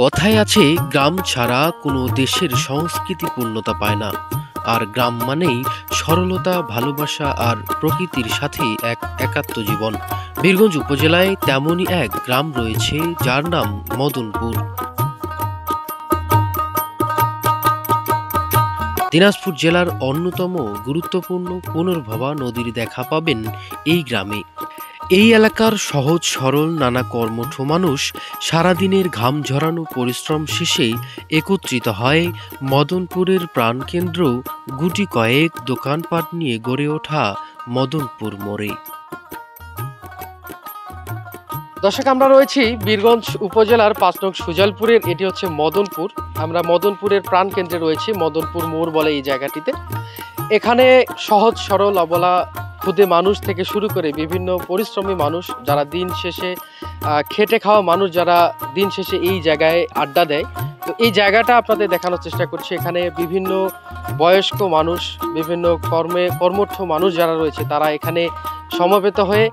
কথায় আছে গ্রাম ছাড়া কোনো দেশের সংস্কৃতি পূর্ণতা পায় না। আর গ্রাম মানেই সরলতা, ভালোবাসা আর প্রকৃতির সাথে এক একাত্ম জীবন। বীরগঞ্জ উপজেলায় তেমনই এক গ্রাম রয়েছে যার নাম মদনপুর। দিনাজপুর জেলার অন্যতম গুরুত্বপূর্ণ পুনর্ভবা নদীর দেখা পাবেন এই গ্রামে। এই এলাকার সহজ সরল নানা কর্মঠ মানুষ সারাদিনের ঘাম ঝরানো পরিশ্রম শেষে একত্রিত হয় মদনপুরের প্রাণকেন্দ্র গুটি কয়েক দোকানপাট নিয়ে গড়ে ওঠা মদনপুর মোড়ে। দর্শক, আমরা রয়েছি বীরগঞ্জ উপজেলার ৫ নং সুজালপুরের, এটি হচ্ছে মদনপুর। আমরা মদনপুরের প্রাণকেন্দ্রে রয়েছি, মদনপুর মোড় বলে এই জায়গাটিতে। এখানে সহজ সরল অবলা খুদে মানুষ থেকে শুরু করে বিভিন্ন পরিশ্রমী মানুষ যারা দিন শেষে খেটে খাওয়া মানুষ যারা দিন শেষে এই জায়গায় আড্ডা দেয়। তো এই জায়গাটা আপনাদের দেখানোর চেষ্টা করছি। এখানে বিভিন্ন বয়স্ক মানুষ, বিভিন্ন কর্মঠ মানুষ যারা রয়েছে তারা এখানে সমবেত হয়ে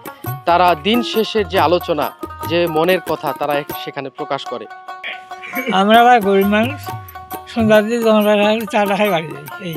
তারা দিন শেষের যে আলোচনা, যে মনের কথা তারা সেখানে প্রকাশ করে। আমরা গরিব মানুষ, সন্ধ্যা দিয়ে চা খাই বাড়ি যাই। এই